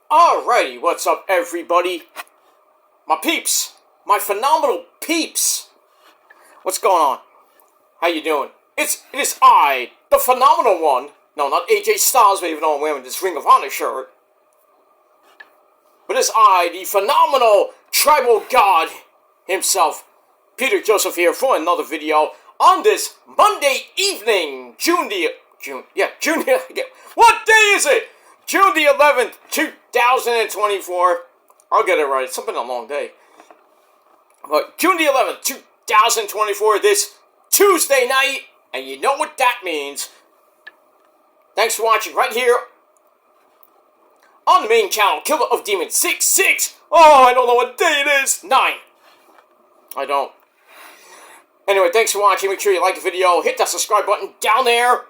Alrighty, what's up everybody? My peeps, my phenomenal peeps. What's going on? How you doing? It is I, the phenomenal one. No, not AJ Styles, even though I'm wearing this Ring of Honor shirt. But it's I, the phenomenal tribal god himself, Peter Joseph here for another video on this Monday evening, June the, what day is it? June the 11th, 2024. I'll get it right. It's been a long day. But June the 11th, 2024, this Tuesday night. And you know what that means. Thanks for watching right here on the main channel, Killer of Demons 66. Oh, I don't know what day it is. 9. I don't. Anyway, thanks for watching. Make sure you like the video. Hit that subscribe button down there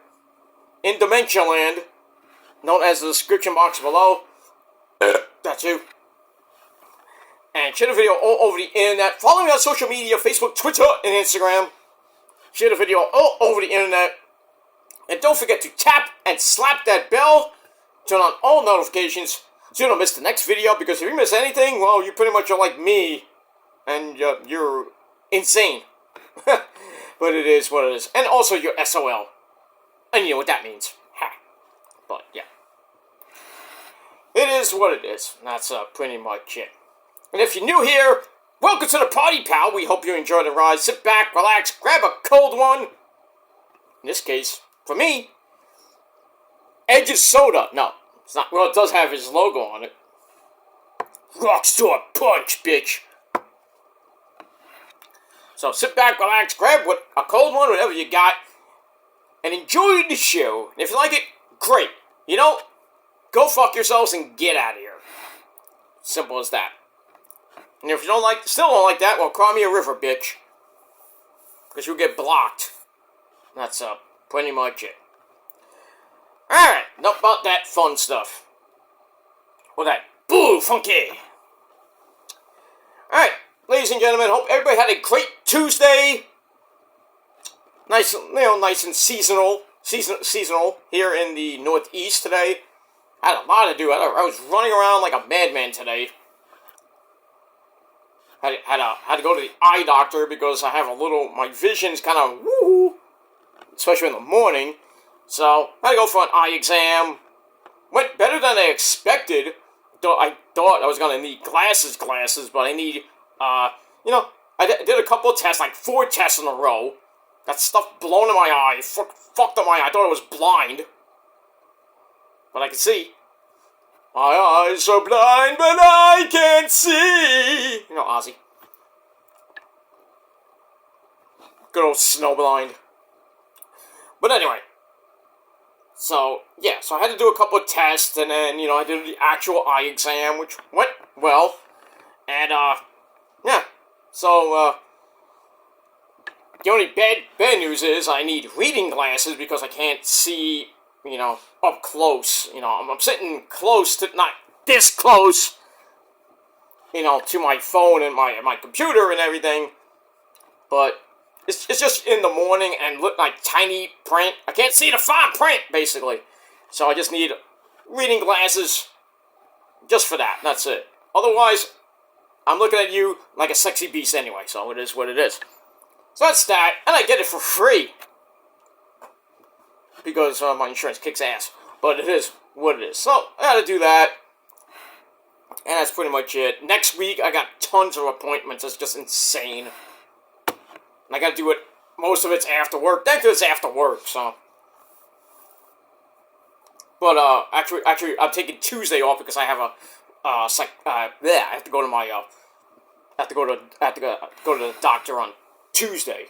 in Dementia Land, known as the description box below. That too. And share the video all over the internet. Follow me on social media, Facebook, Twitter, and Instagram. Share the video all over the internet. And don't forget to tap and slap that bell. Turn on all notifications so you don't miss the next video. Because if you miss anything, well, you pretty much are like me. And you're insane. But it is what it is. And also you're SOL. And you know what that means. Ha. But yeah. It is what it is. That's pretty much it. And if you're new here, welcome to the party, pal. We hope you enjoy the ride. Sit back, relax, grab a cold one. In this case, for me, Edge's Soda. No, it's not. Well, it does have his logo on it. Rockstar Punch, bitch. So sit back, relax, grab a cold one, whatever you got, and enjoy the show. And if you like it, great. You know, go fuck yourselves and get out of here. Simple as that. And if you still don't like that, well, cry me a river, bitch. Because you'll get blocked. That's pretty much it. Alright, enough about that fun stuff. Well, that boo funky. Alright, ladies and gentlemen, hope everybody had a great Tuesday. Nice, nice and seasonal here in the Northeast today. I had a lot to do. I was running around like a madman today. Had to go to the eye doctor because I have my vision's kind of woo, especially in the morning. So, I had to go for an eye exam. Went better than I expected. I thought I was going to need glasses, but I need, I did a couple of tests, like 4 tests in a row. Got stuff blown in my eye, fucked up my eye. I thought I was blind. But I could see. My eyes are blind, but I can't see. You know, Ozzy. Good old snowblind. But anyway. So, yeah. So I had to do a couple of tests, and then, I did the actual eye exam, which went well. And, yeah. So, the only bad news is I need reading glasses because I can't see, up close. I'm sitting close to, not this close, to my phone and my computer and everything. But it's just in the morning and look like tiny print. I can't see the fine print, basically. So I just need reading glasses just for that. That's it. Otherwise, I'm looking at you like a sexy beast anyway. So it is what it is. So that's that. And I get it for free. Because my insurance kicks ass. But it is what it is. So, I had to do that. And that's pretty much it. Next week, I got tons of appointments. It's just insane. And I got to do it. Most of it's after work. Thankfully, it's after work, so. But, actually, I'm taking Tuesday off because I have I have to go to my, I have to go to the doctor on Tuesday.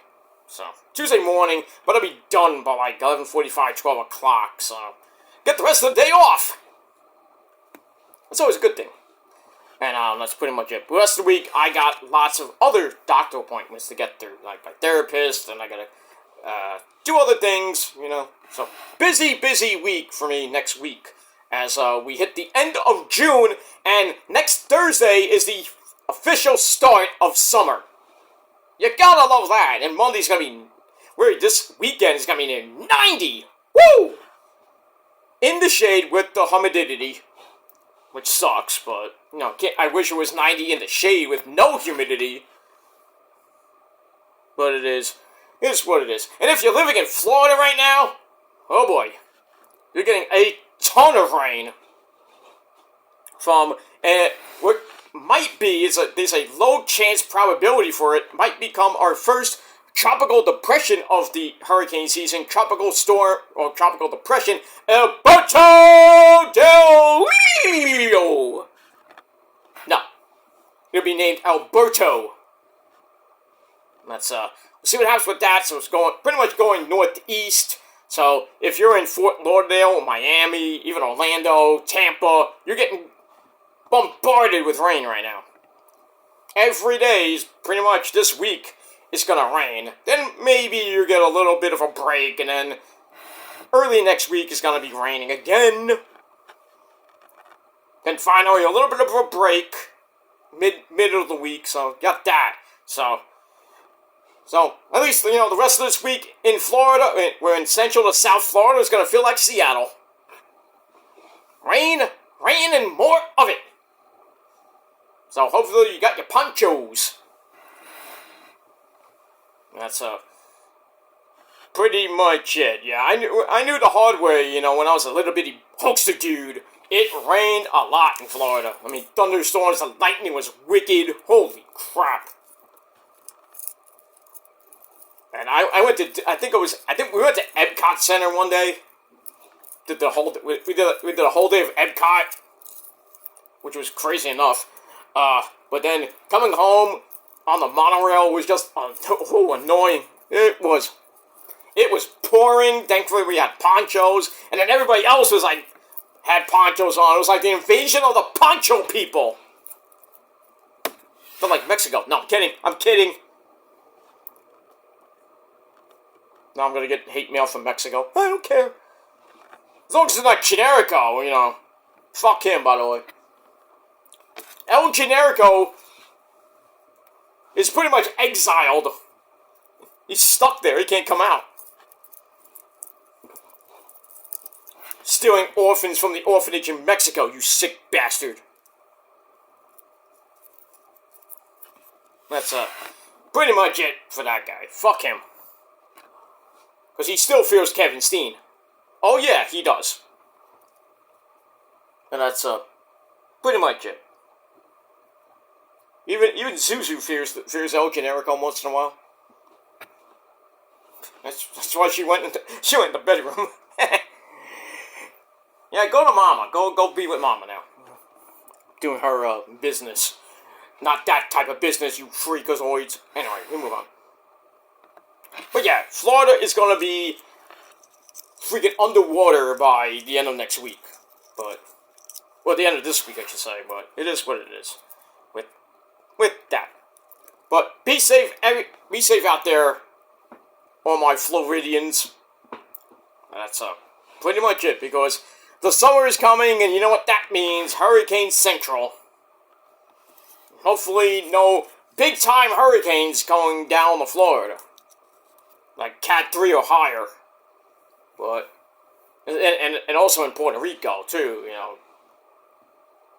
So, Tuesday morning, but I'll be done by like 11:45, 12 o'clock, so get the rest of the day off! That's always a good thing. And that's pretty much it. The rest of the week, I got lots of other doctor appointments to get through, like my therapist, and I gotta do other things, So, busy week for me next week, as we hit the end of June, and next Thursday is the official start of summer. You gotta love that. And Monday's gonna be, this weekend is gonna be near 90. Woo! In the shade with the humidity. which sucks, but, I wish it was 90 in the shade with no humidity. But it is what it is. And if you're living in Florida right now, oh boy, you're getting a ton of rain from, and what might be, there's a low chance probability for it, might become our first tropical depression of the hurricane season, tropical storm, or tropical depression, Alberto Del Rio. No, it'll be named Alberto. Let's see what happens with that. So it's pretty much going northeast. So if you're in Fort Lauderdale, Miami, even Orlando, Tampa, you're getting bombarded with rain right now. Every day is pretty much this week it's gonna rain. Then maybe you get a little bit of a break, and then early next week is gonna be raining again. Then finally a little bit of a break mid of the week. So got that. So at least the rest of this week in Florida, we're in Central to South Florida, is gonna feel like Seattle. Rain, and more of it. So hopefully you got your ponchos. That's pretty much it. Yeah, I knew the hard way, when I was a little bitty Hulkster dude. It rained a lot in Florida. I mean, thunderstorms and lightning was wicked. Holy crap. And I went to, I think we went to Epcot Center one day. We did a whole day of Epcot, which was crazy enough. But then coming home on the monorail was just annoying. It was pouring. Thankfully, we had ponchos, and then everybody else was had ponchos on. It was like the invasion of the poncho people. Felt like Mexico. No, I'm kidding. Now I'm gonna get hate mail from Mexico. I don't care. As long as it's not Generico, Fuck him, by the way. El Generico is pretty much exiled. He's stuck there. He can't come out. Stealing orphans from the orphanage in Mexico, you sick bastard. That's pretty much it for that guy. Fuck him. Because he still fears Kevin Steen. Oh yeah, he does. And that's pretty much it. Even Zuzu fears El Generico once in a while. That's why she went in the bedroom. Yeah, go to Mama. Go be with Mama now. Doing her business. Not that type of business, you freakazoids. Anyway, we move on. But yeah, Florida is gonna be freaking underwater by the end of next week. The end of this week, I should say. But it is what it is. With that. But be safe out there, all my Floridians. That's pretty much it, because the summer is coming, and you know what that means. Hurricane Central. Hopefully no big-time hurricanes going down to Florida. Like Cat 3 or higher. But, and also in Puerto Rico, too,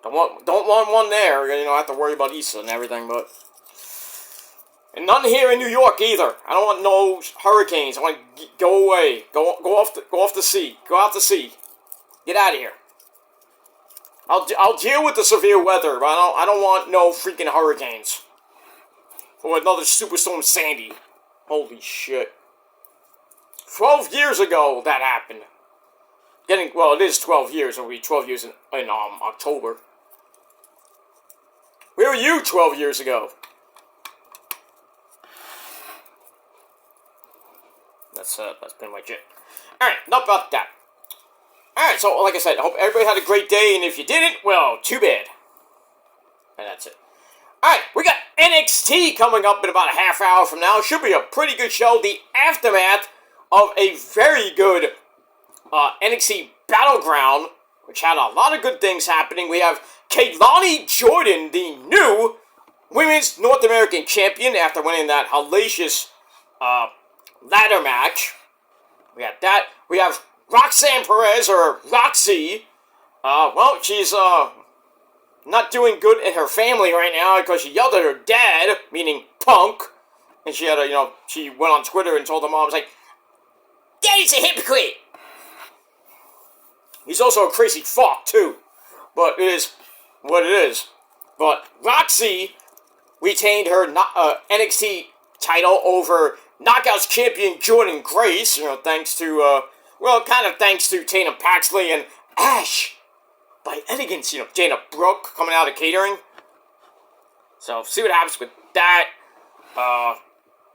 Don't want one there, I have to worry about Issa and everything, but... And none here in New York, either. I don't want no hurricanes. I want to go away. Go off the sea. Go out to sea. Get out of here. I'll deal with the severe weather, but I don't want no freaking hurricanes. Or another Superstorm Sandy. Holy shit. 12 years ago that happened. It is 12 years. It'll be 12 years in October. Where were you 12 years ago? That's pretty much it. Alright, enough about that. Alright, so like I said, I hope everybody had a great day, and if you didn't, well, too bad. And that's it. Alright, we got NXT coming up in about a half hour from now. Should be a pretty good show. The aftermath of a very good NXT Battleground, which had a lot of good things happening. We have Keilani Jordan, the new Women's North American Champion, after winning that hellacious ladder match. We have that. We have Roxanne Perez, or Roxy. She's not doing good in her family right now because she yelled at her dad, meaning Punk, and she had a, she went on Twitter and told her mom, like, Daddy's a hypocrite! He's also a crazy fuck, too. But it is what it is. But Roxy retained her NXT title over Knockouts champion Jordan Grace, thanks to, kind of thanks to Tatum Paxley and Ash by Elegance, Dana Brooke coming out of catering. So, see what happens with that.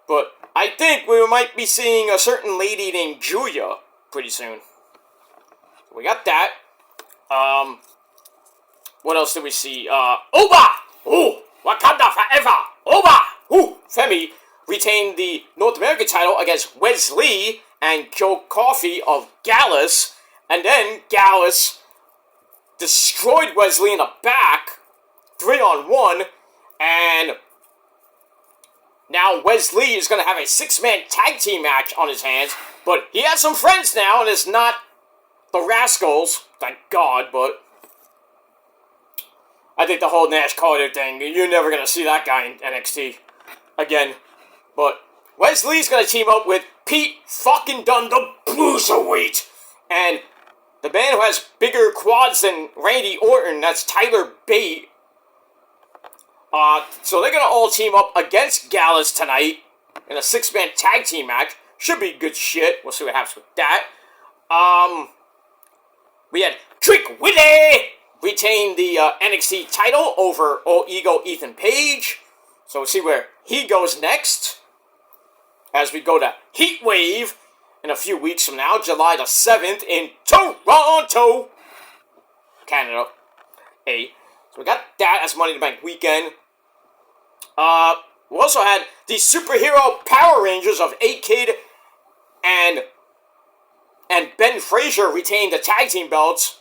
But I think we might be seeing a certain lady named Julia pretty soon. So we got that. What else did we see? Oba! Ooh! Wakanda forever! Oba! Ooh! Femi retained the North American title against Wesley and Joe Coffey of Gallus. And then Gallus destroyed Wesley in the back, 3-on-1, and now Wesley is going to have a 6-man tag team match on his hands, but he has some friends now, and it's not the Rascals, thank God, but I think the whole Nash Carter thing, you're never going to see that guy in NXT again. But Wesley's going to team up with Pete fucking Dunne, the Bruiserweight, and the man who has bigger quads than Randy Orton, that's Tyler Bate. So they're going to all team up against Gallus tonight in a 6-man tag team match. Should be good shit. We'll see what happens with that. We had Trick Willie retain the NXT title over Old Ego Ethan Page. So we'll see where he goes next as we go to Heat Wave in a few weeks from now, July the 7th in Toronto, Canada. So we got that as Money in the Bank weekend. We also had the superhero Power Rangers of A-Kid and Ben Frazier retain the tag team belts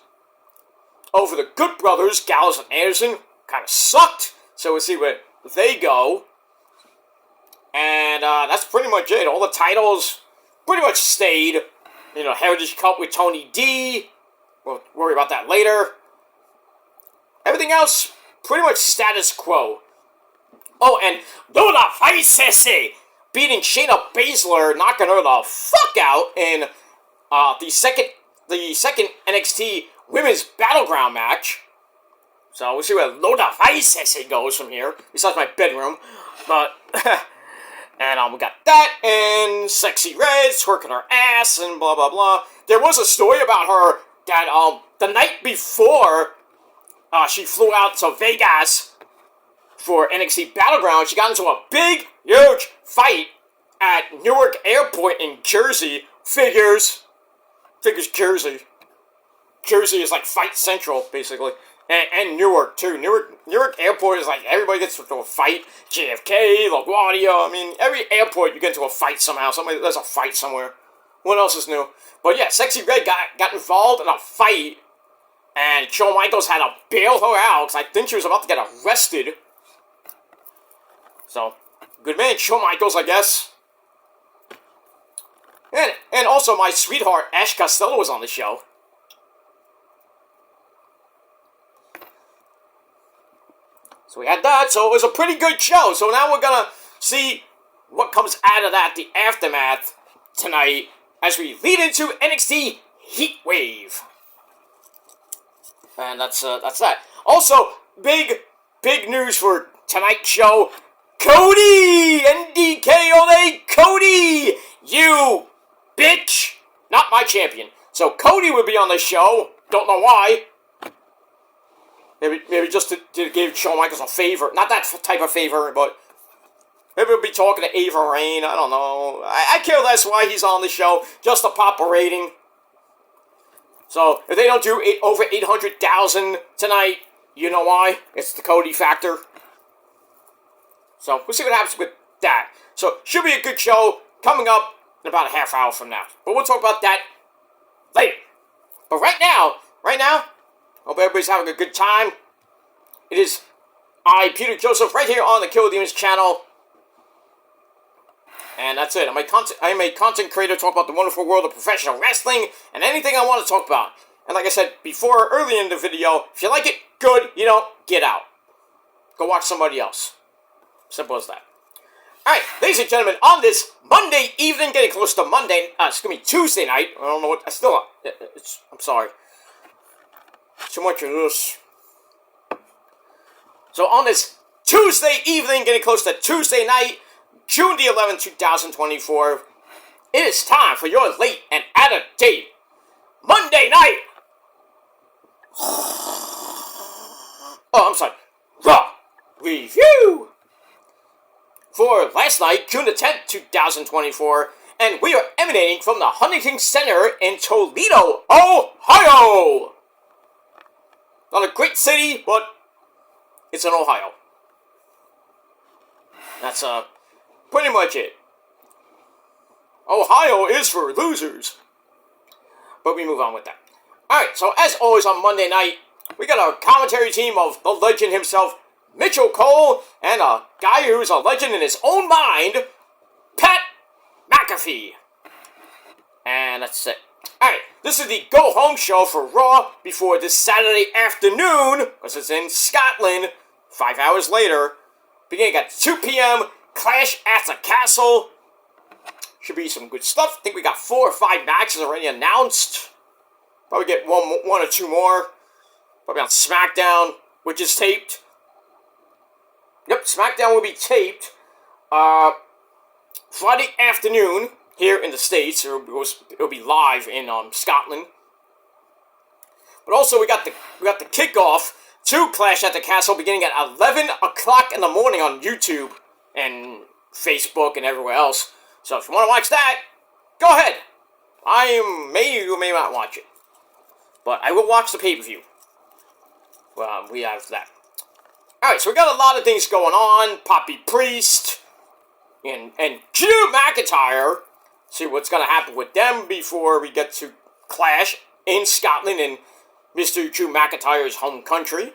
over the Good Brothers, Gallows and Anderson. Kind of sucked, so we'll see where they go. And that's pretty much it. All the titles pretty much stayed. Heritage Cup with Tony D. We'll worry about that later. Everything else, pretty much status quo. Oh, and Lola Faisese beating Shayna Baszler, knocking her the fuck out in the second NXT Women's Battleground match. So we'll see where Lola Faisese goes from here, besides my bedroom. But, and we got that, and Sexy Red twerking her ass, and blah, blah, blah. There was a story about her that, the night before she flew out to Vegas for NXT Battleground, she got into a big, huge fight at Newark Airport in Jersey. Figures Jersey. Jersey is like Fight Central, basically. And Newark, too. Newark Airport is like, everybody gets into a fight. JFK, LaGuardia, every airport you get into a fight somehow. There's a fight somewhere. What else is new? But yeah, Sexy Red got involved in a fight, and Shawn Michaels had to bail her out, because I think she was about to get arrested. So, good man, Shawn Michaels, I guess. And also my sweetheart, Ash Costello, was on the show. So we had that, so it was a pretty good show. So now we're gonna see what comes out of that, the aftermath, tonight, as we lead into NXT Heat Wave. And that's that. Also, big news for tonight's show. Cody! NDK Cody! You bitch! Not my champion. So Cody would be on the show. Don't know why. Maybe just to give Shawn Michaels a favor. Not that type of favor, but maybe we'll be talking to Ava Raine. I don't know. I care less why he's on the show. Just to pop a rating. So, if they don't do over 800,000 tonight, you know why. It's the Cody factor. So, we'll see what happens with that. So, should be a good show coming up in about a half hour from now. But we'll talk about that later. But right now, hope everybody's having a good time. It is I, Peter Joseph, right here on the Kill Demons channel. And that's it. I'm a content creator, talk about the wonderful world of professional wrestling and anything I want to talk about. And like I said before, early in the video, if you like it, good. You don't, get out. Go watch somebody else. Simple as that. Alright, ladies and gentlemen, on this Monday evening, getting close to Tuesday night. I don't know what, I'm sorry. Too much of this. So on this Tuesday evening, getting close to Tuesday night, June the 11th, 2024, it is time for your late and out-of-date Monday night. Oh, I'm sorry. Raw review for last night, June the 10th, 2024, and we are emanating from the Huntington Center in Toledo, Ohio. Not a great city, but it's in Ohio. That's pretty much it. Ohio is for losers. But we move on with that. Alright, so as always on Monday night, we got our commentary team of the legend himself, Mitchell Cole, and a guy who's a legend in his own mind, Pat McAfee. And that's it. Alright, this is the go-home show for Raw before this Saturday afternoon, because it's in Scotland, 5 hours later, beginning at 2 p.m., Clash at the Castle. Should be some good stuff. I think we got 4 or 5 matches already announced. Probably get one or two more. Probably on SmackDown, which is taped. Yep, SmackDown will be taped Friday afternoon here in the States. It'll be live in Scotland. But also we got the kickoff to Clash at the Castle beginning at 11 o'clock in the morning on YouTube and Facebook and everywhere else. So if you want to watch that, go ahead. I may or may not watch it. But I will watch the pay-per-view. We have that. Alright, so we got a lot of things going on. Papi Priest and Drew McIntyre. See what's going to happen with them before we get to Clash in Scotland in Mr. Drew McIntyre's home country.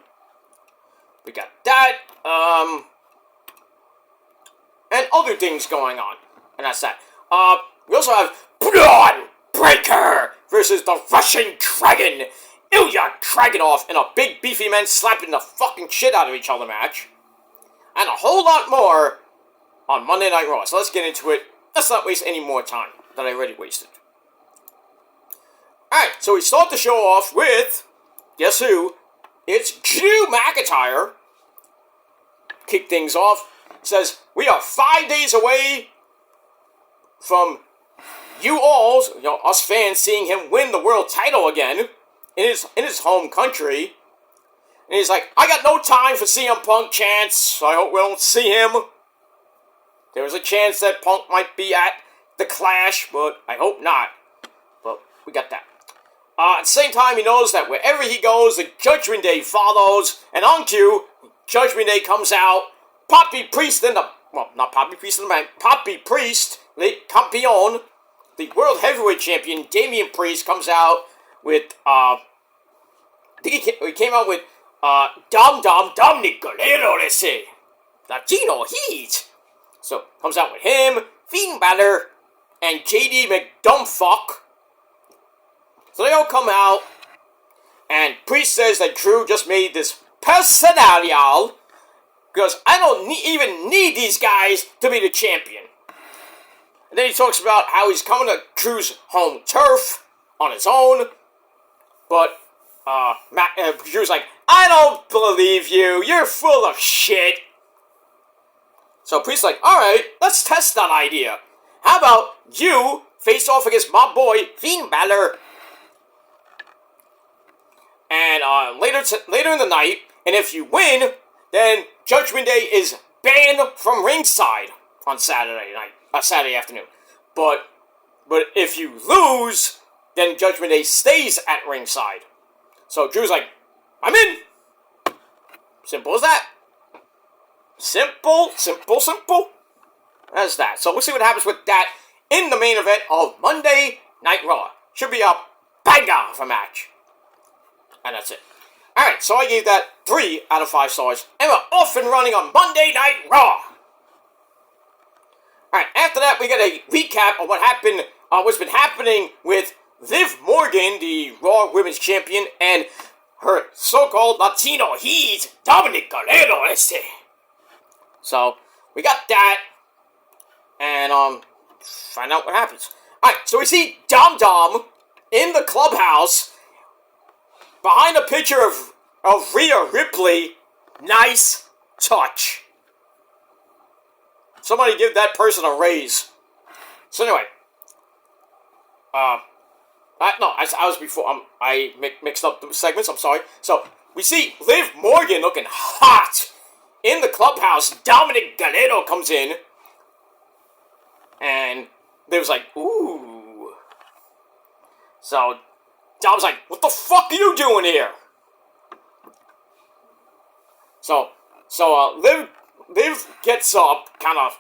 We got that. And other things going on. And that's that. We also have Braun Breaker versus the Russian Dragon, Ilya Dragunov, in a big beefy men slapping the fucking shit out of each other match. And a whole lot more on Monday Night Raw. So let's get into it. Let's not waste any more time that I already wasted. Alright, so we start the show off with, guess who? It's Drew McIntyre. Kick things off. Says, we are 5 days away from you all, us fans, seeing him win the world title again in his home country. And he's like, I got no time for CM Punk chants, so I hope we don't see him. There was a chance that Punk might be at the Clash, but I hope not. But we got that. At the same time, he knows that wherever he goes, the Judgment Day follows. And on cue, Judgment Day comes out. Papi Priest not Papi Priest in the man, Papi Priest, Le Campeon, the World Heavyweight Champion, Damian Priest, comes out with, I think he came out with, Dom Nicolero, they say. Latino Heat. So, comes out with him, Finn Balor, and JD McDumbfuck. So they all come out, and Priest says that Drew just made this personal, because I don't even need these guys to be the champion. And then he talks about how he's coming to Drew's home turf on his own. But Drew's like, I don't believe you. You're full of shit. So Priest's like, alright, let's test that idea. How about you face off against my boy, Finn Balor? And later in the night, and if you win, then Judgment Day is banned from ringside on Saturday afternoon. But if you lose, then Judgment Day stays at ringside. So Drew's like, I'm in. Simple as that. Simple. That's that. So we'll see what happens with that in the main event of Monday Night Raw. Should be a banger of a match. And that's it. Alright, so I gave that 3 out of 5 stars. And we're off and running on Monday Night Raw. Alright, after that we get a recap of what happened, what's been happening with Liv Morgan, the Raw Women's Champion, and her so-called Latino heat, Dominic Guerrero. So, we got that, and, find out what happens. Alright, so we see Dom Dom in the clubhouse, behind a picture of Rhea Ripley. Nice touch. Somebody give that person a raise. So anyway, I was before, I mixed up the segments, I'm sorry. So, we see Liv Morgan looking hot in the clubhouse. Dominic Guerrero comes in, and Liv's like, ooh. So, Dom's like, what the fuck are you doing here? So, Liv gets up, kind of,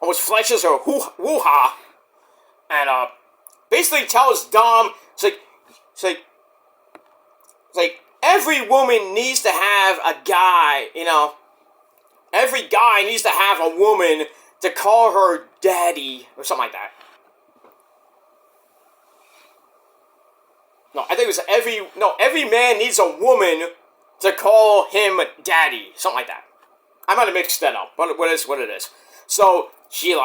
almost flashes her woo-ha, and, basically tells Dom, it's like, every woman needs to have a guy, every guy needs to have a woman to call her daddy, or something like that. No, I think it was every man needs a woman to call him daddy, something like that. I might have mixed that up, but what it is. So, she,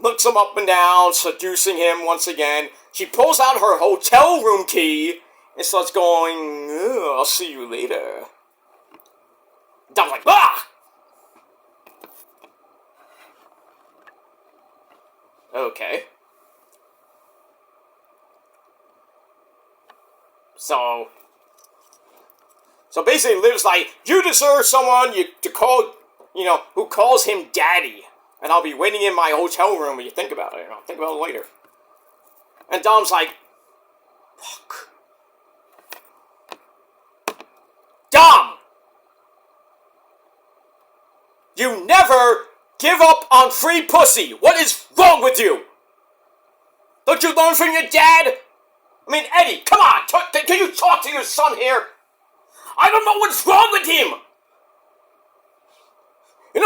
looks him up and down, seducing him once again. She pulls out her hotel room key and starts going, I'll see you later. Dom's like, ah! Okay. So basically Liv's like, you deserve someone to call, who calls him daddy. And I'll be waiting in my hotel room when you think about it. Think about it later. And Dom's like, fuck. Dom! You never give up on free pussy. What is wrong with you? Don't you learn from your dad? I mean, Eddie, come on. Can you talk to your son here? I don't know what's wrong with him.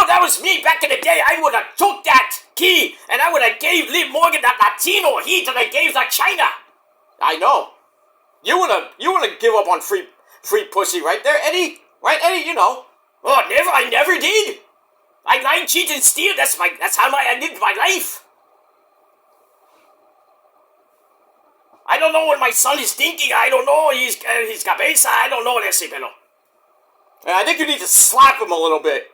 That was me back in the day. I would have took that key and I would have gave Liv Morgan that Latino heat that I gave that China. I know. You wanna give up on free pussy right there, Eddie? Right, Eddie? Oh, I never did. I lied, cheat, and steal. That's how I lived my life. I don't know what my son is thinking. I don't know. He's cabeza. I don't know, pero. I think you need to slap him a little bit.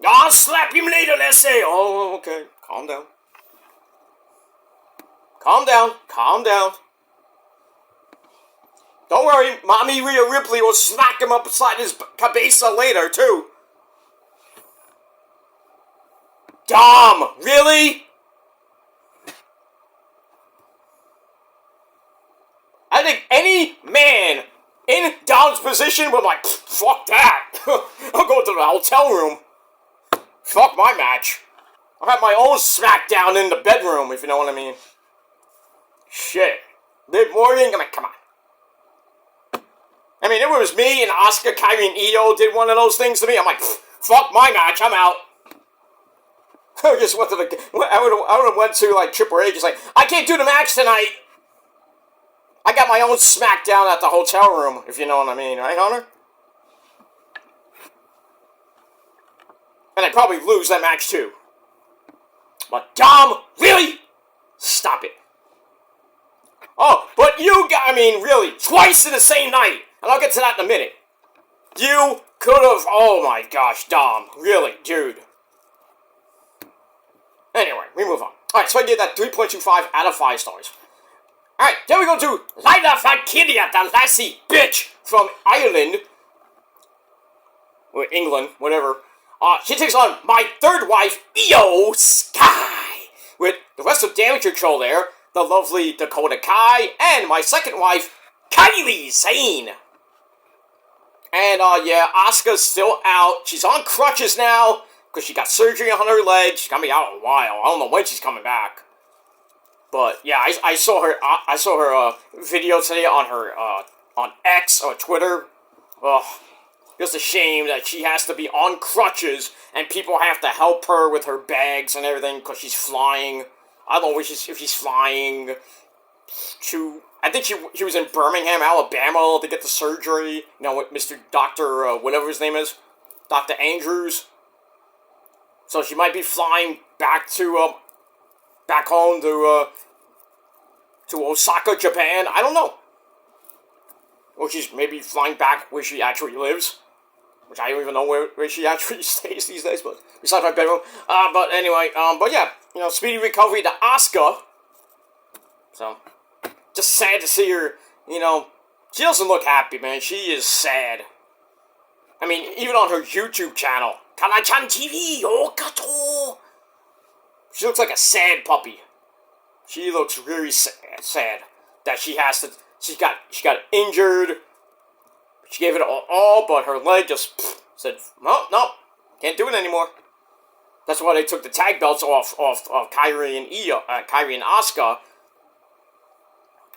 I'll slap him later, let's say. Oh, okay. Calm down. Calm down. Don't worry, Mommy Rhea Ripley will smack him upside his cabeza later, too. Dom, really? I think any man in Dom's position would like, fuck that. I'll go to the hotel room. Fuck my match. I'll have my own SmackDown in the bedroom, if you know what I mean. Shit. Liv Morgan, come on. I mean, if it was me and Asuka, Kyrie, and Io did one of those things to me, I'm like, fuck my match, I'm out. I just went to I would have went to, Triple H, just I can't do the match tonight. I got my own SmackDown at the hotel room, if you know what I mean, right, Hunter? And I'd probably lose that match, too. But Dom, really? Stop it. Oh, but really, twice in the same night. And I'll get to that in a minute. You could have, oh my gosh, Dom. Really, dude. Anyway, we move on. Alright, so I gave that 3.25 out of 5 stars. Alright, then we go to Laila Valkyria, the lassie bitch from Ireland. Or England, whatever. She takes on my third wife, Io Sky, with the rest of Damage Control there, the lovely Dakota Kai, and my second wife, Kylie Sane. And, Asuka's still out. She's on crutches now, because she got surgery on her leg. She's gonna be out a while. I don't know when she's coming back. But, yeah, I saw her video today on her, on X, or Twitter. Ugh. Just a shame that she has to be on crutches and people have to help her with her bags and everything because she's flying. I don't know if she's flying I think he was in Birmingham, Alabama to get the surgery, you know, with Mr. Dr. Whatever his name is, Dr. Andrews. So she might be flying back to, back home to Osaka, Japan. I don't know. Or she's maybe flying back where she actually lives. Which I don't even know where she actually stays these days, but besides my bedroom. But anyway, but yeah, you know, speedy recovery to Asuka. So, just sad to see her, you know, she doesn't look happy, man. She is sad. I mean, even on her YouTube channel, Kana-chan TV, Okato. She looks like a sad puppy. She looks really sad that she got injured. She gave it all, but her leg just said, no, can't do it anymore. That's why they took the tag belts off Kairi and Asuka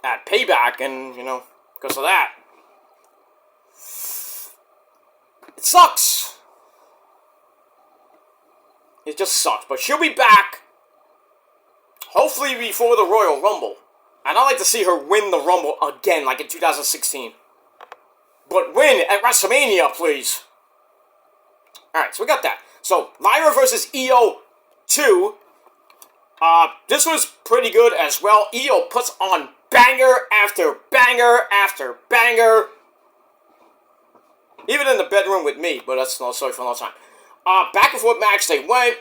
at Payback, and, you know, because of that. It sucks. It just sucks, but she'll be back, hopefully before the Royal Rumble. And I'd like to see her win the Rumble again, like in 2016. But win at WrestleMania, please. Alright, so we got that. So, Lyra versus Io 2. This was pretty good as well. Io puts on banger after banger after banger. Even in the bedroom with me, but that's no story for another time. Back and forth match, they went.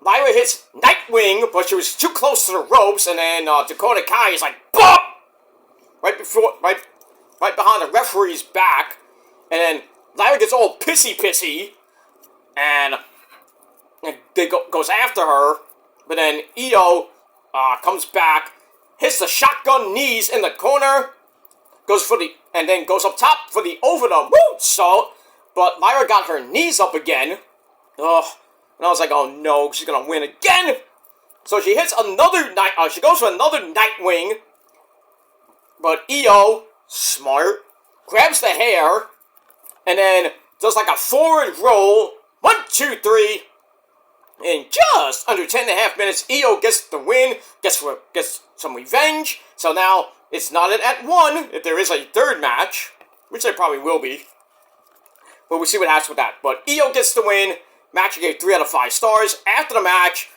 Lyra hits Nightwing, but she was too close to the ropes, and then Dakota Kai is like, BOP! Right behind the referee's back, and then Lyra gets all pissy, and goes after her, but then Io comes back, hits the shotgun knees in the corner, and then goes up top for the over the moonsault, but Lyra got her knees up again. Ugh. And I was like, oh no, she's gonna win again! So she hits another she goes for another Nightwing, but Io, smart, grabs the hair, and then does like a forward roll, 1, 2, 3, in just under 10.5 minutes, Io gets the win, gets some revenge, so now it's not at 1, if there is a third match, which there probably will be, but we'll see what happens with that. But Io gets the win, match gave 3 out of 5 stars. After the match,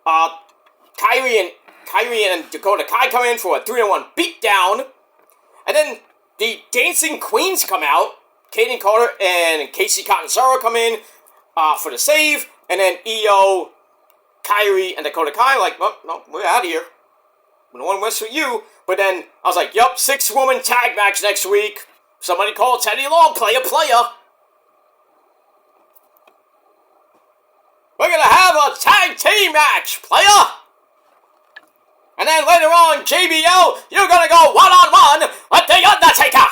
Kairi and Dakota Kai come in for a 3-1 beatdown, and then the Dancing Queens come out. Kaden Carter and Casey Catanzaro come in for the save, and then Io, Kairi, and Dakota Kai like, well, no, we're out of here. No one wins for you. But then I was like, yup, 6-woman tag match next week. Somebody call Teddy Long, player. We're gonna have a tag team match, player! And then later on, JBL, you're gonna go one-on-one with The Undertaker!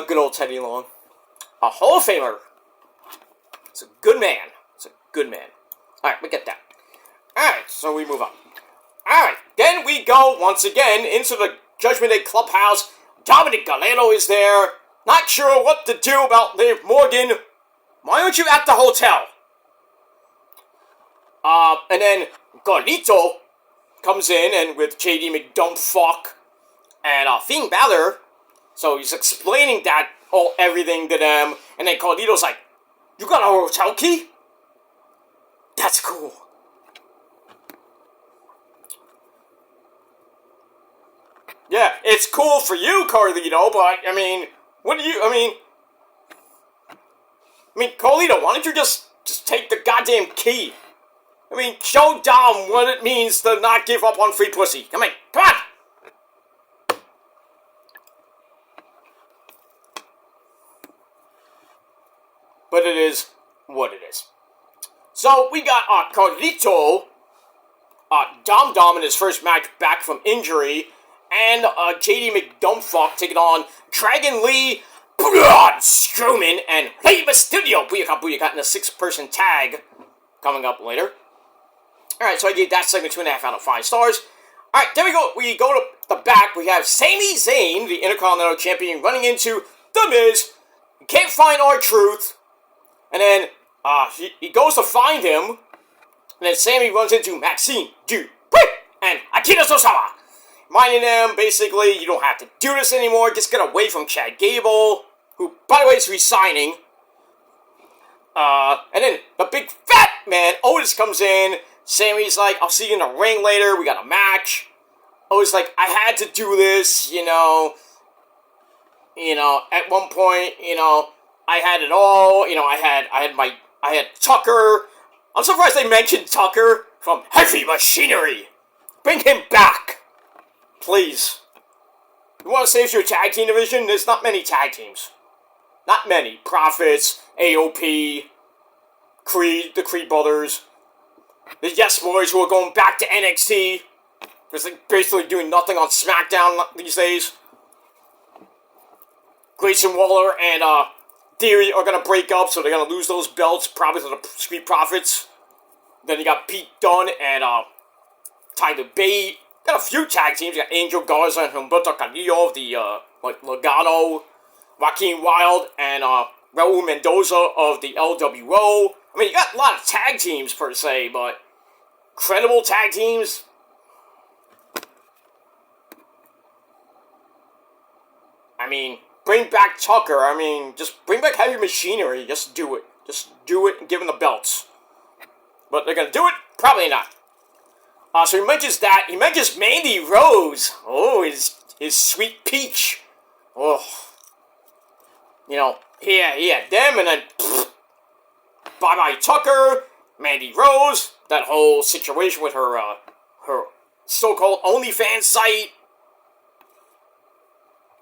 Good old Teddy Long. A Hall of Famer. It's a good man. Alright, we get that. Alright, so we move on. Alright, then we go once again into the Judgment Day Clubhouse. Dominic Galeno is there. Not sure what to do about Liv Morgan. Why aren't you at the hotel? And then Carlito comes in and with JD McDumpfuck and Finn Balor. So he's explaining everything to them. And then Carlito's like, you got a hotel key? That's cool. Yeah, it's cool for you, Carlito, but, Carlito, why don't you just take the goddamn key? Show Dom what it means to not give up on free pussy. Come on. But it is what it is. So, we got Carlito, Dom in his first match back from injury, and JD McDumpfuck taking on Dragon Lee, Braun Strowman, and Rey Mysterio, Booyaka in a 6-person tag coming up later. Alright, so I gave that segment 2.5 out of 5 stars. Alright, there we go. We go to the back. We have Sami Zayn, the Intercontinental Champion, running into The Miz. Can't find R-Truth. And then he goes to find him, and then Sammy runs into Maxine Dupree and Akira Tosawa, reminding them basically you don't have to do this anymore. Just get away from Chad Gable, who, by the way, is resigning. And then the big fat man Otis comes in. Sammy's like, "I'll see you in the ring later. We got a match." Otis like, "I had to do this, you know. At one point, I had it all. I had Tucker. I'm surprised they mentioned Tucker from Heavy Machinery. Bring him back, please. You want to save your tag team division? There's not many tag teams. Not many. Profits, AOP, Creed, the Creed brothers, the Yes Boys who are going back to NXT. They're basically doing nothing on SmackDown these days. Grayson Waller and Theory are going to break up, so they're going to lose those belts, probably to the Street Profits. Then you got Pete Dunne and Tyler Bate. Got a few tag teams. You got Angel Garza and Humberto Carrillo of the Logano, Joaquin Wilde, and Raul Mendoza of the LWO. I mean, you got a lot of tag teams per se, but credible tag teams. I mean, bring back Tucker. I mean, just bring back Heavy Machinery. Just do it. Just do it and give them the belts. But they're going to do it? Probably not. So he mentions that. He mentions Mandy Rose. Oh, his sweet peach. Oh. He had them, and then bye-bye Tucker, Mandy Rose, that whole situation with her so-called OnlyFans site.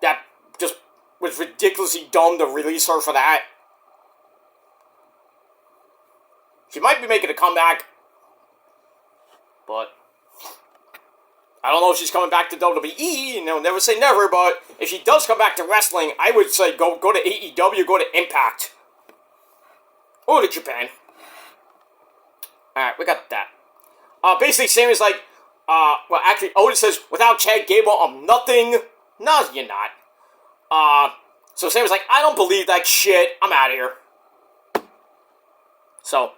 That just was ridiculously dumb to release her for that. She might be making a comeback, but I don't know if she's coming back to WWE. Never say never, but if she does come back to wrestling, I would say go to AEW, go to Impact, or to Japan. Alright, we got that. Basically, Sammy's like, actually, Otis says, without Chad Gable, I'm nothing. No, you're not. So Sammy's like, I don't believe that shit. I'm out of here. So,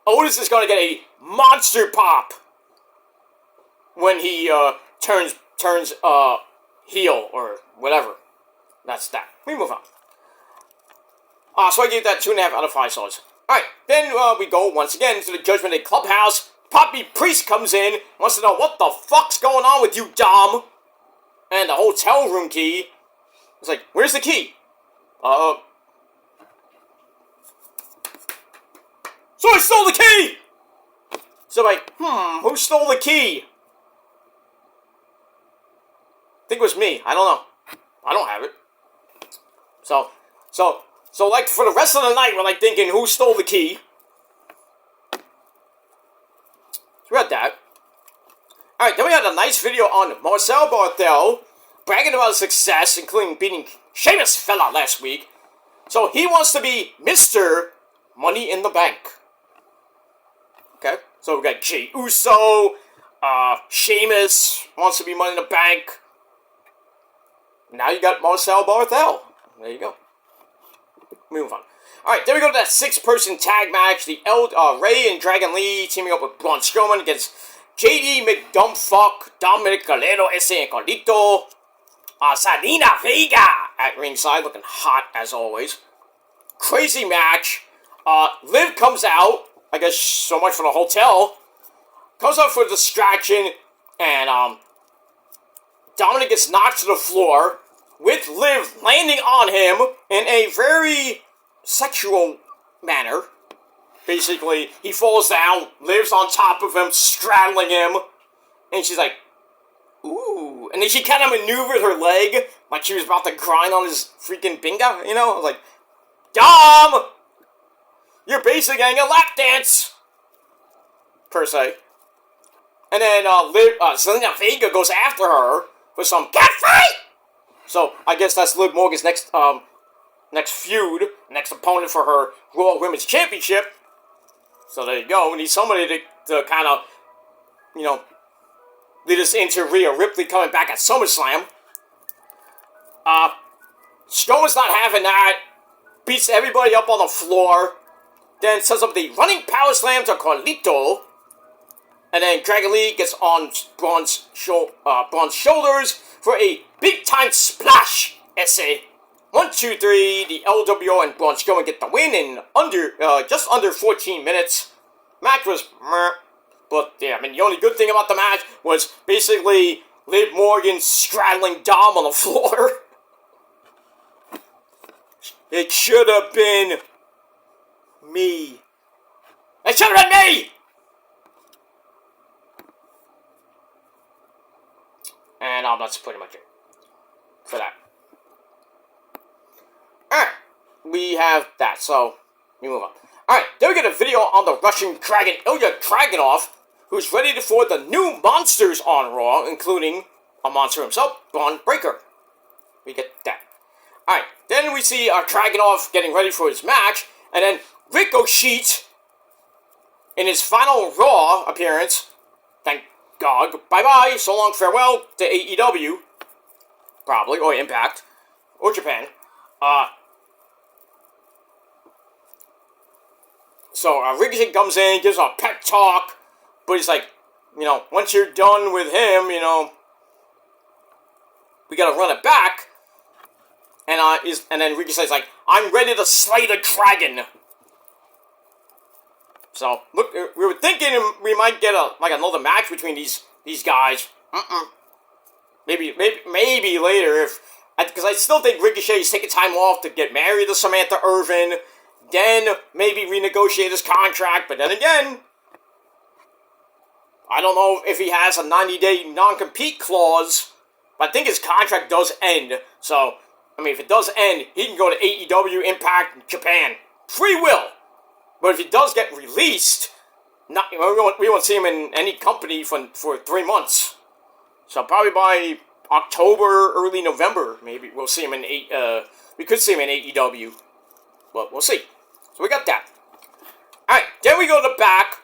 Otis is going to get a monster pop when he turns heel or whatever. That's that. We move on. So I gave that 2.5 out of 5 stars. Alright, then we go once again to the Judgment Day Clubhouse. Papi Priest comes in, wants to know what the fuck's going on with you, Dom? And the hotel room key. It's like, where's the key? So I stole the key! So like, who stole the key? I think it was me. I don't know. I don't have it. So like, for the rest of the night, we're like thinking, who stole the key? So we got that. Alright, then we had a nice video on Marcel Barthel bragging about his success, including beating Sheamus Fella last week. So he wants to be Mr. Money in the Bank. Okay, so we got Jey Uso, Sheamus wants to be Money in the Bank. Now you got Marcel Barthel. There you go. Move on. Alright, then we go to that 6-person tag match. The Ray and Dragon Lee teaming up with Braun Strowman against JD McDumbfuck, Dominic Galero, Ese Incognito, Salina Vega at ringside, looking hot as always. Crazy match. Liv comes out. I guess so much for the hotel. Comes out for a distraction, and Dominic gets knocked to the floor with Liv landing on him in a very sexual manner. Basically, he falls down, Liv's on top of him, straddling him, and she's like, ooh. And then she kind of maneuvered her leg like she was about to grind on his freaking binga, I was like, Dom! You're basically getting a lap dance! Per se. And then Zelina Vega goes after her for some cat fight! So, I guess that's Liv Morgan's next feud, next opponent for her Raw Women's Championship. So there you go. We need somebody to kind of, lead us into Rhea Ripley coming back at SummerSlam. Strowman's not having that. Beats everybody up on the floor. then sets up the running power slam to Carlito. And then Dragon Lee gets on Braun's shoulders for a big-time splash essay. 1, 2, 3, the LWO and Braun Strowman get the win in just under 14 minutes. Match was meh. But, yeah, I mean, the only good thing about the match was basically Liv Morgan straddling Dom on the floor. It should have been me. It should have been me! And that's pretty much it for that. Alright, we have that, so we move on. Alright, then we get a video on the Russian Dragon, Ilya Dragunov, who's ready for the new monsters on Raw, including a monster himself, Braun Breaker. We get that. Alright, then we see Dragunov getting ready for his match, and then Ricochet, in his final Raw appearance, thank God, bye-bye, so long, farewell to AEW, probably, or Impact, or Japan. So Ricochet comes in, gives a pep talk, but he's like, once you're done with him, we gotta run it back. And then Ricochet's like, I'm ready to slay the dragon. So, look, we were thinking we might get another match between these guys. Maybe later, because I still think Ricochet's taking time off to get married to Samantha Irvin, then maybe renegotiate his contract, but then again, I don't know if he has a 90-day non-compete clause, but I think his contract does end, so, I mean, if it does end, he can go to AEW, Impact, Japan. Free will! But if he does get released, we won't see him in any company for 3 months. So probably by October, early November, maybe we'll see him in we could see him in AEW, but we'll see. So we got that. All right, then we go to the back.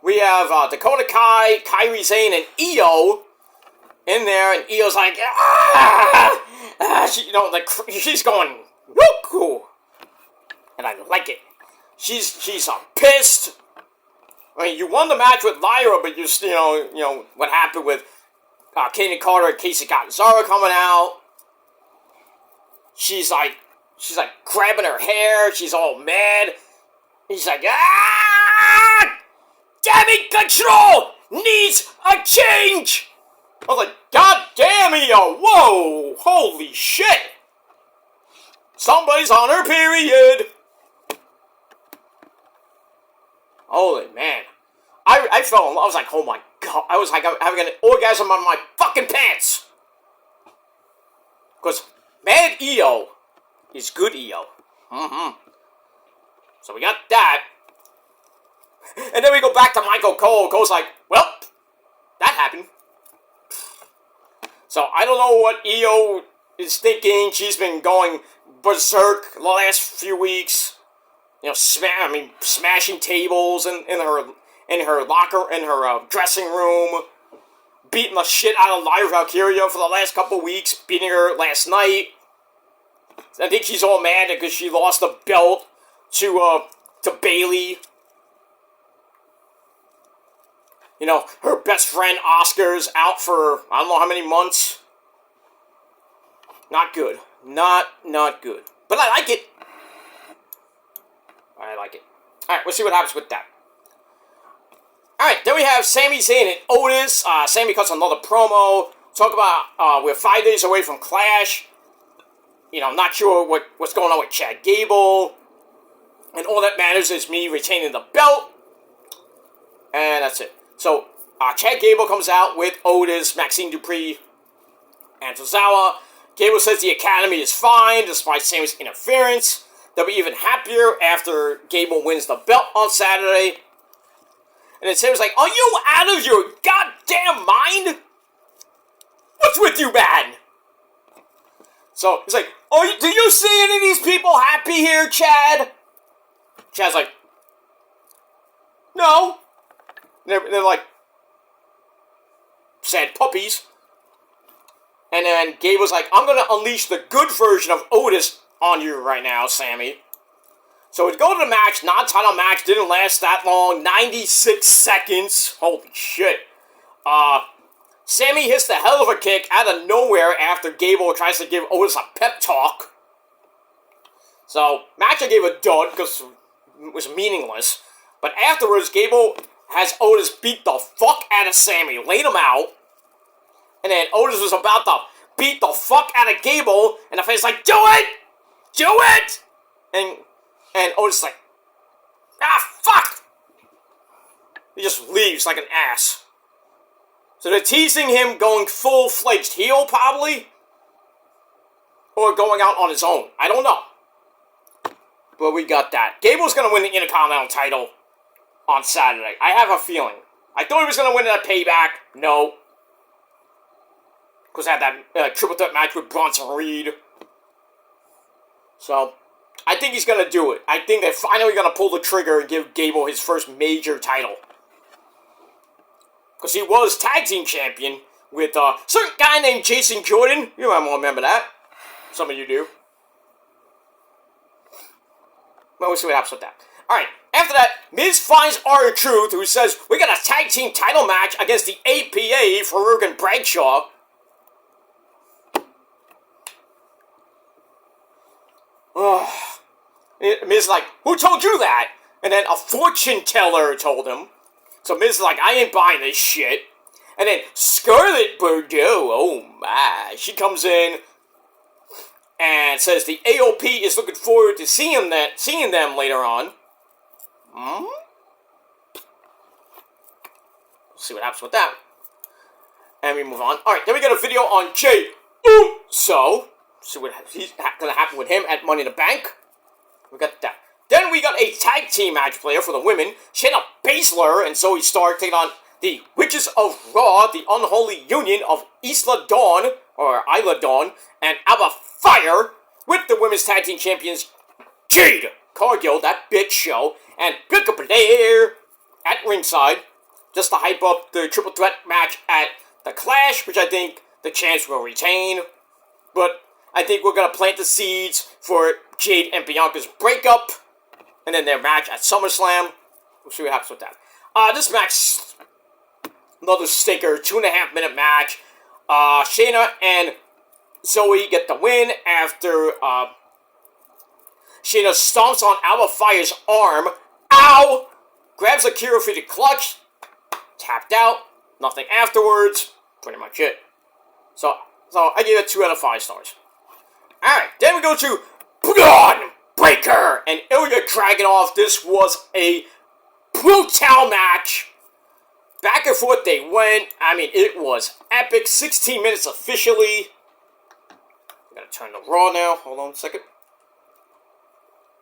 We have Dakota Kai, Kairi Sane, and Io in there, and Io's like, she's going woo, and I like it. She's pissed. I mean, you won the match with Lyra, but you know what happened with Kaden Carter and Casey Catanzaro coming out. She's like grabbing her hair. She's all mad. He's like, damage control needs a change. I was like, God damn it, whoa, holy shit. Somebody's on her period. Holy man. I fell in love. I was like, oh my God. I was like, I'm having an orgasm on my fucking pants. Because Mad Io is good Io. So we got that. And then we go back to Michael Cole. Cole's like, well, that happened. So I don't know what Io is thinking. She's been going berserk the last few weeks. Smashing tables in her locker, in her dressing room, beating the shit out of Lyra Valkyria for the last couple of weeks, beating her last night. I think she's all mad because she lost the belt to Bayley. Her best friend Oscar's out for I don't know how many months. Not good. Not good. But I like it. I like it. Alright, we'll see what happens with that. Alright, then we have Sami Zayn and Otis. Sami cuts another promo. Talk about, we're 5 days away from Clash. Not sure what's going on with Chad Gable. And all that matters is me retaining the belt. And that's it. So, Chad Gable comes out with Otis, Maxine Dupree, and Tozawa. Gable says the Academy is fine, despite Sami's interference. They'll be even happier after Gable wins the belt on Saturday. And then Sami's like, are you out of your goddamn mind? What's with you, man? So, he's like, do you see any of these people happy here, Chad? Chad's like, no. They're like, sad puppies. And then Gable's like, I'm going to unleash the good version of Otis on you right now, Sami. So we go to the match, non-title match, didn't last that long, 96 seconds. Holy shit. Sammy hits the hell of a kick out of nowhere after Gable tries to give Otis a pep talk. So, match I gave a dud because it was meaningless. But afterwards, Gable has Otis beat the fuck out of Sammy, laid him out. And then Otis was about to beat the fuck out of Gable, and the face like, do it! Do it! And Otis like, fuck! He just leaves like an ass. So they're teasing him going full-fledged heel, probably? Or going out on his own. I don't know. But we got that. Gable's going to win the Intercontinental title on Saturday. I have a feeling. I thought he was going to win it at Payback. No. Because I had that triple threat match with Bronson Reed. So, I think he's going to do it. I think they're finally going to pull the trigger and give Gable his first major title. Because he was tag team champion with a certain guy named Jason Jordan. You might remember that. Some of you do. Well, we'll see what happens with that. Alright, after that, Miz finds R-Truth, who says, we got a tag team title match against the APA for Farouk and Bradshaw. Miz is like, who told you that? And then a fortune teller told him. So Miz is like, I ain't buying this shit. And then Scarlett Bordeaux, oh my, she comes in and says the AOP is looking forward to seeing them later on. We'll see what happens with that. And we move on. Alright, then we got a video on Jay Uso. See what's going to happen with him at Money in the Bank. We got that. Then we got a tag team match player for the women. Shayna Baszler and Zoe Stark taking on the Witches of Raw, the unholy union of Isla Dawn, or Isla Dawn, and Alba Fire, with the women's tag team champions Jade Cargill, that bitch show, and Bianca Belair at ringside, just to hype up the triple threat match at the Clash, which I think the champs will retain. But I think we're going to plant the seeds for Jade and Bianca's breakup, and then their match at SummerSlam. We'll see what happens with that. This match, another stinker, 2.5 minute match. Shayna and Zoe get the win after Shayna stomps on Alba Fire's arm. Ow! Grabs a Kiro for the clutch. Tapped out. Nothing afterwards. Pretty much it. So I gave it 2 out of 5 stars. Alright, then we go to Braun Breaker and Ilya Dragunov. This was a brutal match. Back and forth they went. I mean, it was epic. 16 minutes officially. I'm gonna turn to Raw now. Hold on a second.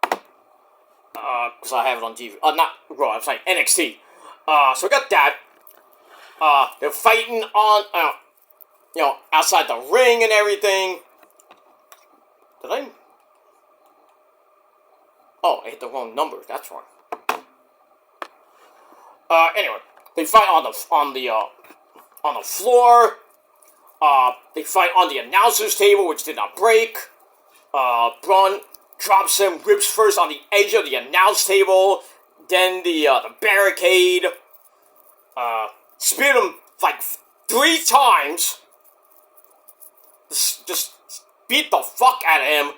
Because I have it on TV. Not Raw, I'm sorry, NXT. So we got that. They're fighting on, outside the ring and everything. Did I? Oh, I hit the wrong number. That's wrong. Anyway, they fight on the floor. They fight on the announcer's table, which did not break. Braun drops him, rips first on the edge of the announce table, then the barricade. Speared him like 3 times. Just beat the fuck out of him.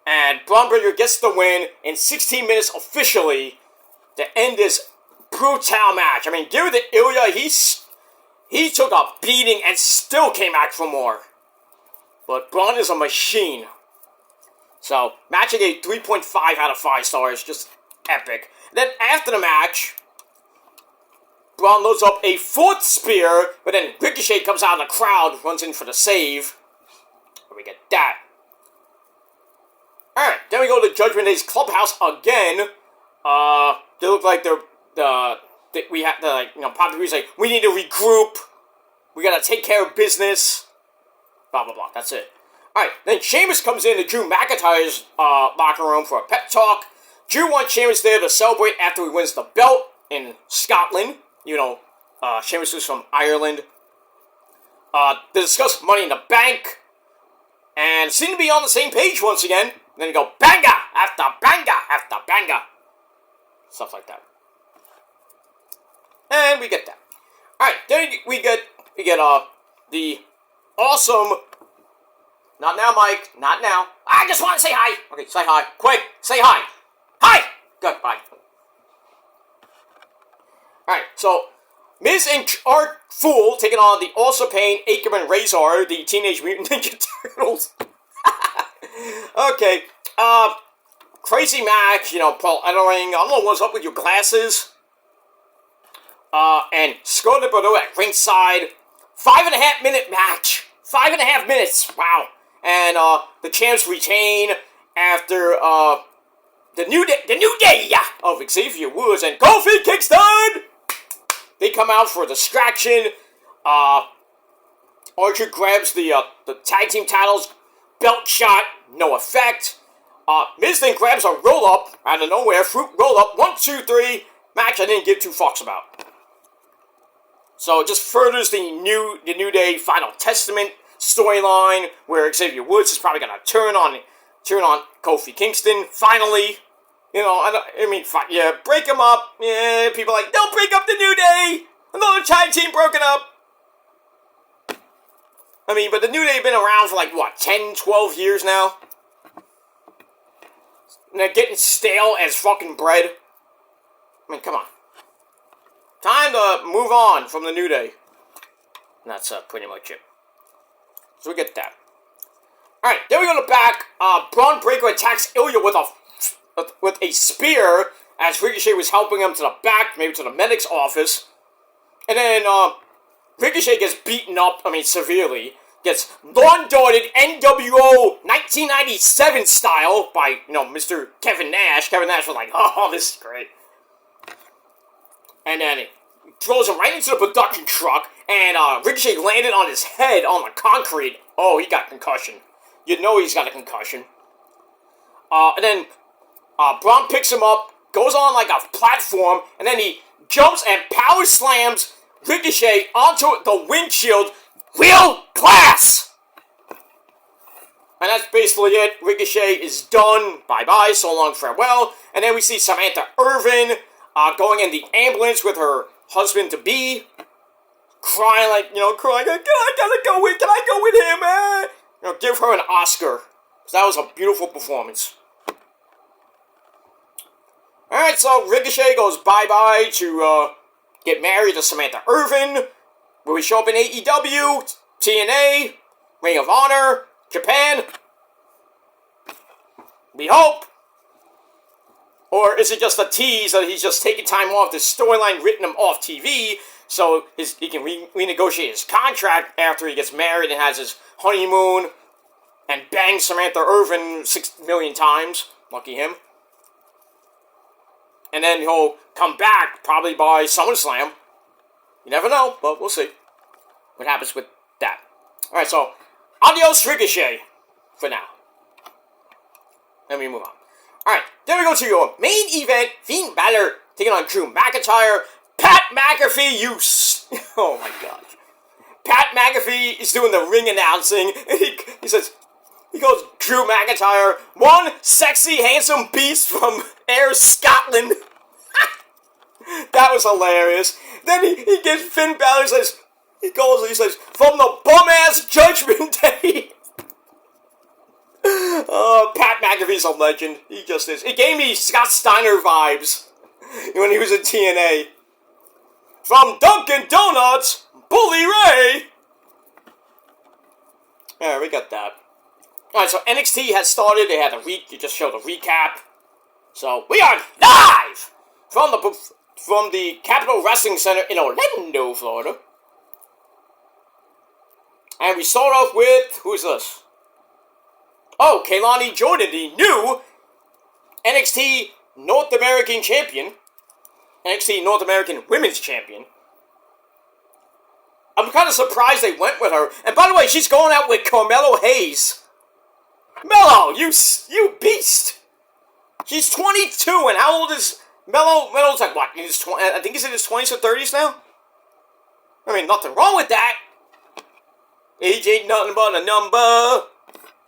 And Braun Breaker gets the win in 16 minutes officially to end this brutal match. I mean, give it to Ilya. He took a beating and still came back for more. But Braun is a machine. So, match I gave 3.5 out of 5 stars. Just epic. Then after the match, Braun loads up a 4th spear, but then Ricochet comes out of the crowd, runs in for the save. And we get that. Alright, then we go to Judgment Day's clubhouse again. They look like we have to, Papi like, we need to regroup. We gotta take care of business. Blah, blah, blah. That's it. Alright, then Sheamus comes in to Drew McIntyre's locker room for a pep talk. Drew wants Sheamus there to celebrate after he wins the belt in Scotland. Sheamus is from Ireland. They discuss Money in the Bank. And seem to be on the same page once again. And then you go, banga! after banger. Stuff like that. And we get that. Alright, then we get the awesome. Not now, Mike. Not now. I just want to say hi. Okay, say hi. Quick, say hi. Hi! Good, bye. Alright, so Miz and Art Fool taking on the Also Pain, Ackerman Razor, the Teenage Mutant Ninja Turtles. Okay, Crazy Mac, Paul Ellering, I don't know what's up with your glasses. And Scarlett Bordeaux at ringside. 5.5 minute match. 5.5 minutes. Wow. And, the champs retain after, the new day of Xavier Woods and Kofi Kingston. They come out for a distraction. Archer grabs the tag team titles. Belt shot, no effect. Miz then grabs a roll-up out of nowhere. Fruit roll-up. 1, 2, 3. Match I didn't give 2 fucks about. So it just furthers the New Day Final Testament storyline where Xavier Woods is probably going to turn on Kofi Kingston. Finally. Break him up. Yeah, people are like, don't break up the New Day. Another tag team broken up. But the New Day have been around for 10, 12 years now. And they're getting stale as fucking bread. Come on. Time to move on from the New Day. And that's pretty much it. So we get that. Alright, then we go to back. Braun Breaker attacks Ilya with a spear as Ricochet was helping him to the back, maybe to the medic's office. And then Ricochet gets beaten up, severely. Gets lawn-darted NWO 1997 style by, Mr. Kevin Nash. Kevin Nash was like, oh, this is great. And then he throws him right into the production truck, and Ricochet landed on his head on the concrete. Oh, he got concussion. You know he's got a concussion. And then Braun picks him up, goes on a platform, and then he jumps and power slams Ricochet onto the windshield. Real glass! And that's basically it. Ricochet is done. Bye-bye. So long, farewell. And then we see Samantha Irvin going in the ambulance with her husband-to-be. Crying crying. Can I go with him? Give her an Oscar. That was a beautiful performance. Alright, so Ricochet goes bye-bye to get married to Samantha Irvin. Will we show up in AEW, TNA, Ring of Honor, Japan? We hope. Or is it just a tease that he's just taking time off the storyline written him off TV so he can renegotiate his contract after he gets married and has his honeymoon and bangs Samantha Irvin 6 million times? Lucky him. And then he'll come back probably by SummerSlam. You never know, but we'll see what happens with that. Alright, so, adios Ricochet for now. Then we move on. Alright, then we go to your main event. Finn Balor taking on Drew McIntyre. Pat McAfee, oh my gosh. Pat McAfee is doing the ring announcing. And he goes, Drew McIntyre, one sexy, handsome beast from Ayr, Scotland. That was hilarious. Then he gives Finn Balor, he says, from the bum-ass Judgment Day. Pat McAfee's a legend. He just is. It gave me Scott Steiner vibes when he was in TNA. From Dunkin' Donuts, Bully Ray. Yeah, we got that. Alright, so NXT has started. They had you just showed a recap. So, we are live from the Capitol Wrestling Center in Orlando, Florida. And we start off with, who's this? Oh, Kaylani Jordan, the new NXT North American Champion. NXT North American Women's Champion. I'm kind of surprised they went with her. And by the way, she's going out with Carmelo Hayes. Melo, you beast! She's 22, and how old is Melo? Melo's like, what, I think he's in his 20s or 30s now? Nothing wrong with that. Age ain't nothing but a number.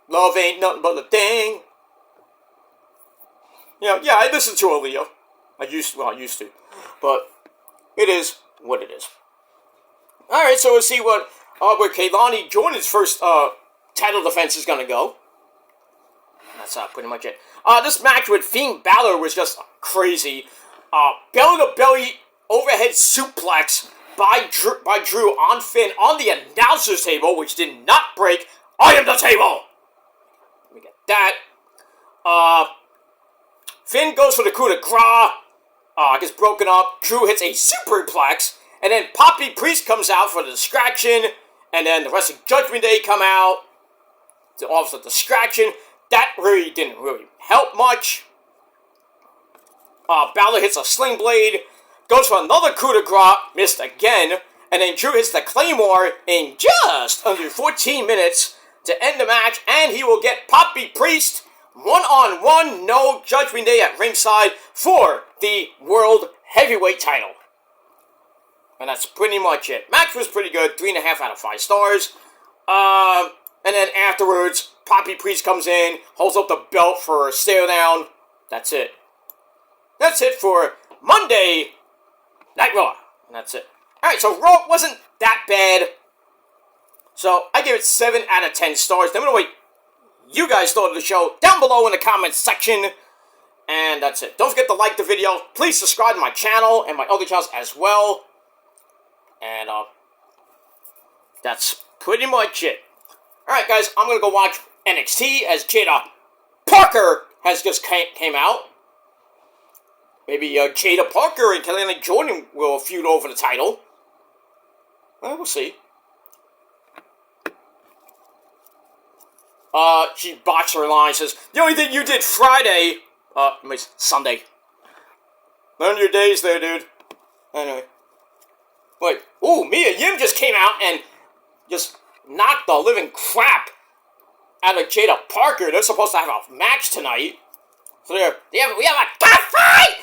Love ain't nothing but a thing. Yeah, I listen to Aaliyah. I used to. But it is what it is. Alright, so we'll see where Kehlani Jordan's first title defense is going to go. That's pretty much it. This match with Finn Balor was just crazy. Belly-to-belly overhead suplex by Drew on Finn on the announcer's table, which did not break. I am the table! We get that. Finn goes for the coup de grace. Gets broken up. Drew hits a superplex. And then Papi Priest comes out for the distraction. And then the Wrestling Judgment Day come out to offset the distraction. That really didn't help much. Balor hits a sling blade. Goes for another coup de grace. Missed again. And then Drew hits the Claymore in just under 14 minutes to end the match. And he will get Papi Priest one-on-one, no Judgment Day at ringside for the World Heavyweight title. And that's pretty much it. Match was pretty good, 3.5 out of 5 stars. And then afterwards, Papi Priest comes in, holds up the belt for a stare down. That's it. That's it for Monday Night Raw. And that's it. Alright, so Raw wasn't that bad. So I give it 7 out of 10 stars. Let me know what you guys thought of the show down below in the comments section. And that's it. Don't forget to like the video. Please subscribe to my channel and my other channels as well. And that's pretty much it. Alright guys, I'm going to go watch NXT as Jada Parker has just came out. Maybe Jada Parker and Kehlani Jordan will feud over the title. Well, we'll see. She botched her line, says, the only thing you did Friday, Sunday. Learn your days there, dude. Anyway. Wait, ooh, Mia Yim just came out and just knocked the living crap out of Jada Parker. They're supposed to have a match tonight. So we have a cat fight!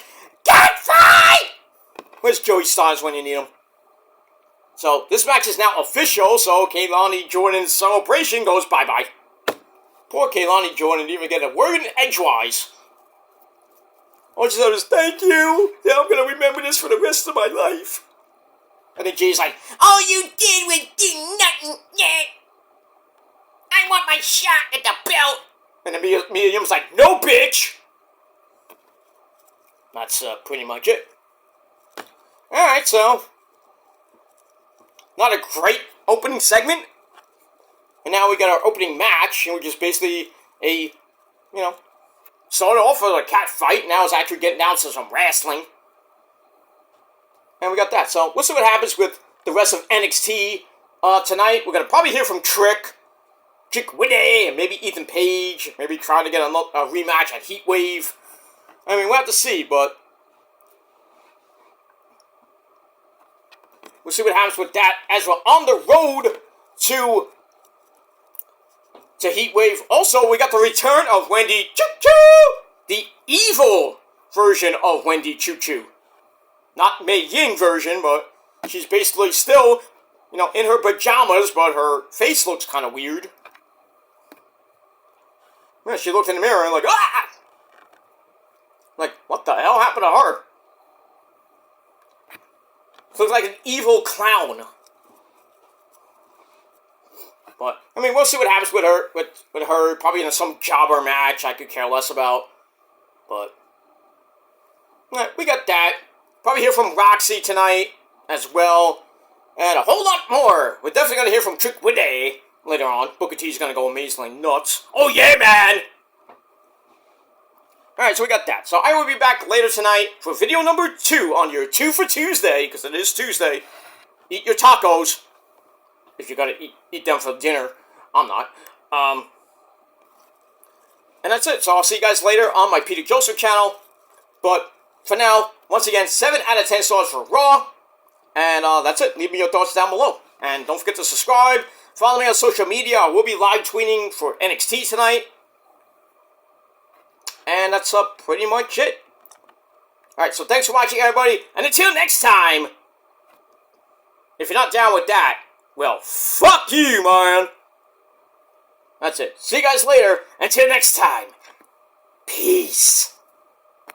Cat fight! Where's Joey Styles when you need him? So, this match is now official, so Kehlani Jordan's celebration goes bye-bye. Poor Kehlani Jordan didn't even get a word in edgewise. All she said was, thank you. Yeah, I'm going to remember this for the rest of my life. And then Jay's like, all you did was do nothing yet. I want my shot at the belt. And then Mia Yim's like, no, bitch. That's pretty much it. Alright, so. Not a great opening segment. And now we got our opening match, which is basically started off with a cat fight, now it's actually getting down to some wrestling. And we got that. So, we'll see what happens with the rest of NXT tonight. We're going to probably hear from Trick Willie, and maybe Ethan Page, maybe trying to get a rematch at Heatwave. I mean, we'll have to see, but we'll see what happens with that as we're on the road to Heatwave. Also, we got the return of Wendy Choo Choo, the evil version of Wendy Choo Choo. Not Mei Ying version, but she's basically still, in her pajamas, but her face looks kind of weird. Yeah, she looked in the mirror and like, ah! Like, what the hell happened to her? She looks like an evil clown. But, I mean, we'll see what happens with her, probably in some jobber match I could care less about. But, we got that. Probably hear from Roxy tonight as well. And a whole lot more. We're definitely going to hear from Trick Willie later on. Booker T's going to go amazingly nuts. Oh yeah, man! Alright, so we got that. So I will be back later tonight for video number 2 on your 2 for Tuesday, because it is Tuesday. Eat your tacos. If you're going to eat them for dinner. I'm not. And that's it. So I'll see you guys later on my Peter Joseph channel. But for now, once again, 7 out of 10 stars for Raw. And that's it. Leave me your thoughts down below. And don't forget to subscribe. Follow me on social media. I will be live tweeting for NXT tonight. And that's pretty much it. Alright, so thanks for watching, everybody. And until next time, if you're not down with that, well, fuck you, man. That's it. See you guys later. Until next time. Peace.